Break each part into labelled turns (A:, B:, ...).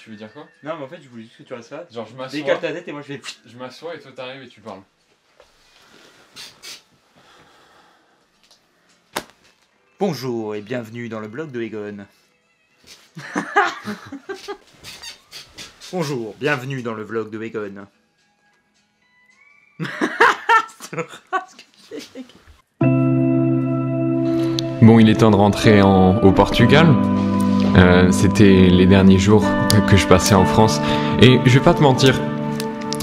A: Tu veux dire quoi?
B: Non, mais en fait, je voulais juste que tu restes là.
A: Genre, je m'assois.
B: Décale ta tête et moi je fais.
A: Je m'assois et toi t'arrives et tu parles.
B: Bonjour et bienvenue dans le blog de Egon. Bonjour, bienvenue dans le vlog de Egon.
A: Bon, il est temps de rentrer au Portugal. C'était les derniers jours que je passais en France. Et je vais pas te mentir,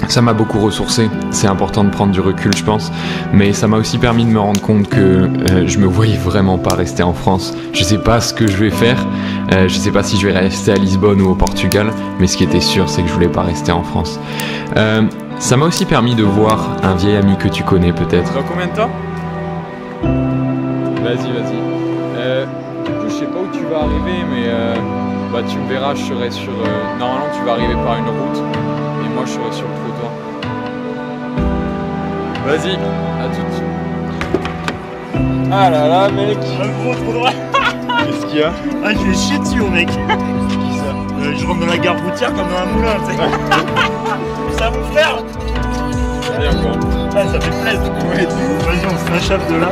A: ça m'a beaucoup ressourcé. C'est important de prendre du recul, je pense. Mais ça m'a aussi permis de me rendre compte que je me voyais vraiment pas rester en France. Je sais pas ce que je vais faire. Je sais pas si je vais rester à Lisbonne ou au Portugal. Mais ce qui était sûr, c'est que je voulais pas rester en France. Ça m'a aussi permis de voir un vieil ami que tu connais peut-être.
C: Dans combien de temps? Vas-y. Du coup, je sais pas où tu vas arriver, mais bah, tu me verras, je serai sur... normalement, tu vas arriver par une route, et moi, je serai sur le trottoir. Vas-y, à tout de suite. Ah là là, mec.
B: Un gros trou droit.
C: Qu'est-ce qu'il y a?
B: Ah, je vais chier dessus, mon mec. C'est qui ça? Je rentre dans la gare routière comme dans un moulin, tu sais. Ça, mon frère.
C: Allez, encore.
B: Ah, ça fait plaisir.
C: Ouais.
B: Vas-y, on s'échappe de là.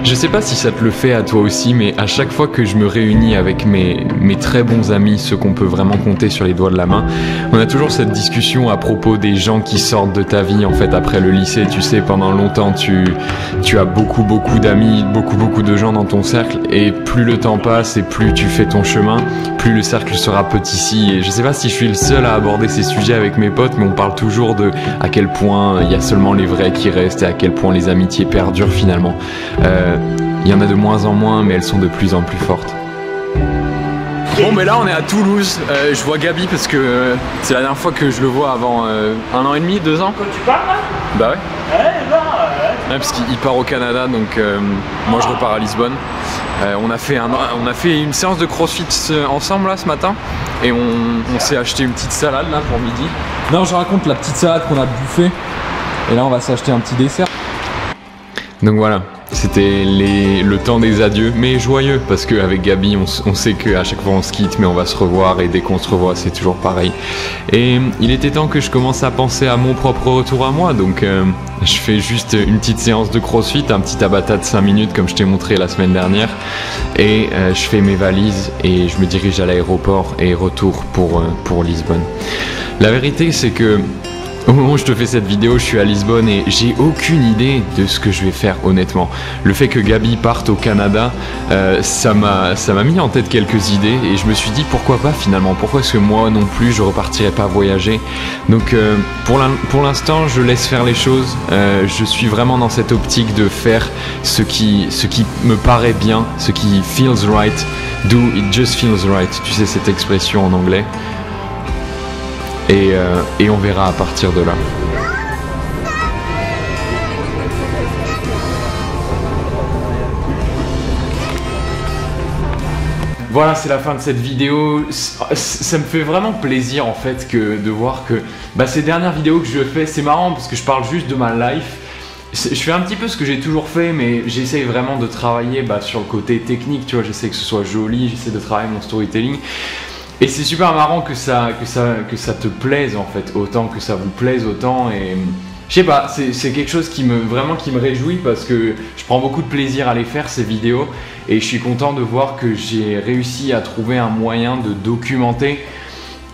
A: Je sais pas si ça te le fait à toi aussi, mais à chaque fois que je me réunis avec mes très bons amis, ceux qu'on peut vraiment compter sur les doigts de la main, on a toujours cette discussion à propos des gens qui sortent de ta vie en fait après le lycée. Tu sais, pendant longtemps tu as beaucoup d'amis, beaucoup de gens dans ton cercle, et plus le temps passe et plus tu fais ton chemin, plus le cercle sera petit. Et je sais pas si je suis le seul à aborder ces sujets avec mes potes, mais on parle toujours de à quel point il y a seulement les vrais qui restent et à quel point les amitiés perdurent finalement. Il y en a de moins en moins, mais elles sont de plus en plus fortes. Bon, mais là on est à Toulouse. Je vois Gabi parce que c'est la dernière fois que je le vois avant 1 an et demi, 2 ans.
B: Quand tu parles là?
A: Bah ouais.
B: Ouais,
A: Parce qu'il part au Canada, donc moi je repars à Lisbonne. On a fait une séance de crossfit ensemble là ce matin, et on s'est acheté une petite salade là pour midi. Non, je raconte la petite salade qu'on a bouffée, et là on va s'acheter un petit dessert. Donc voilà, c'était le temps des adieux, mais joyeux, parce qu'avec Gabi, on sait qu'à chaque fois on se quitte, mais on va se revoir, et dès qu'on se revoit, c'est toujours pareil. Et il était temps que je commence à penser à mon propre retour à moi, donc je fais juste une petite séance de crossfit, un petit tabata de 5 minutes comme je t'ai montré la semaine dernière, et je fais mes valises et je me dirige à l'aéroport et retour pour Lisbonne. La vérité, c'est que au moment où je te fais cette vidéo, je suis à Lisbonne et j'ai aucune idée de ce que je vais faire honnêtement. Le fait que Gabi parte au Canada, ça m'a mis en tête quelques idées, et je me suis dit pourquoi pas finalement, pourquoi est-ce que moi non plus je repartirais pas voyager. Donc pour l'instant je laisse faire les choses, je suis vraiment dans cette optique de faire ce qui me paraît bien, ce qui feels right, do it just feels right, tu sais cette expression en anglais. Et on verra à partir de là. Voilà, c'est la fin de cette vidéo. Ça me fait vraiment plaisir en fait de voir que ces dernières vidéos que je fais, c'est marrant parce que je parle juste de ma life. Je fais un petit peu ce que j'ai toujours fait, mais j'essaye vraiment de travailler sur le côté technique, tu vois, j'essaie que ce soit joli, j'essaie de travailler mon storytelling. Et c'est super marrant que ça te plaise en fait, autant que ça vous plaise autant, et je sais pas, c'est quelque chose qui me réjouit parce que je prends beaucoup de plaisir à les faire ces vidéos, et je suis content de voir que j'ai réussi à trouver un moyen de documenter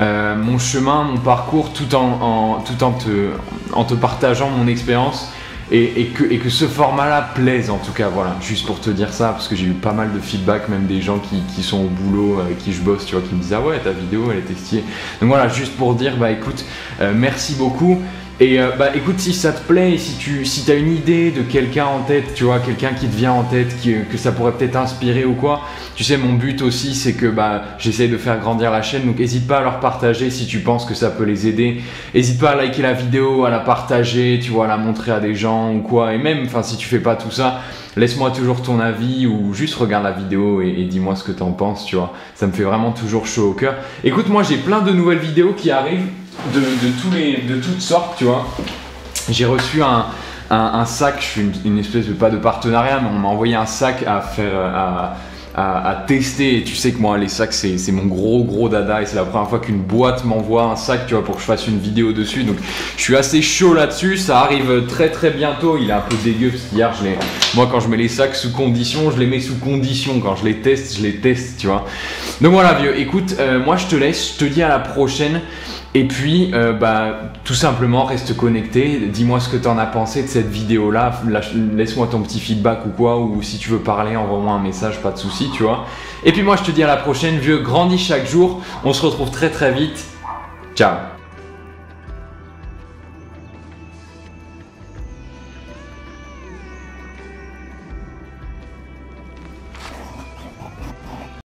A: mon chemin, mon parcours, tout en te partageant mon expérience. Et que ce format-là plaise en tout cas, voilà, juste pour te dire ça, parce que j'ai eu pas mal de feedback, même des gens qui sont au boulot, avec qui je bosse, tu vois, qui me disent ah ouais, ta vidéo elle était stylée. Donc voilà, juste pour dire écoute, merci beaucoup. Et écoute, si ça te plaît, et si t'as une idée de quelqu'un en tête, tu vois, quelqu'un qui te vient en tête, que ça pourrait peut-être inspirer ou quoi, tu sais, mon but aussi c'est que j'essaie de faire grandir la chaîne, donc n'hésite pas à leur partager si tu penses que ça peut les aider. N'hésite pas à liker la vidéo, à la partager, tu vois, à la montrer à des gens ou quoi, et même, si tu fais pas tout ça, laisse-moi toujours ton avis, ou juste regarde la vidéo et dis-moi ce que t'en penses, tu vois, ça me fait vraiment toujours chaud au cœur. Écoute, moi j'ai plein de nouvelles vidéos qui arrivent, de toutes sortes, tu vois. J'ai reçu un sac, je suis une espèce de, pas de partenariat, mais on m'a envoyé un sac à à tester. Et tu sais que moi, les sacs, c'est mon gros dada et c'est la première fois qu'une boîte m'envoie un sac, tu vois, pour que je fasse une vidéo dessus. Donc, je suis assez chaud là-dessus. Ça arrive très bientôt. Il est un peu dégueu parce qu'hier, moi, quand je mets les sacs sous condition, je les mets sous condition. Quand je les teste, tu vois. Donc voilà, vieux. Écoute, moi, je te laisse. Je te dis à la prochaine. Et puis, tout simplement, reste connecté. Dis-moi ce que tu en as pensé de cette vidéo-là. Laisse-moi ton petit feedback ou quoi. Ou si tu veux parler, envoie-moi un message, pas de souci, tu vois. Et puis moi, je te dis à la prochaine, vieux. Grandis chaque jour. On se retrouve très vite. Ciao.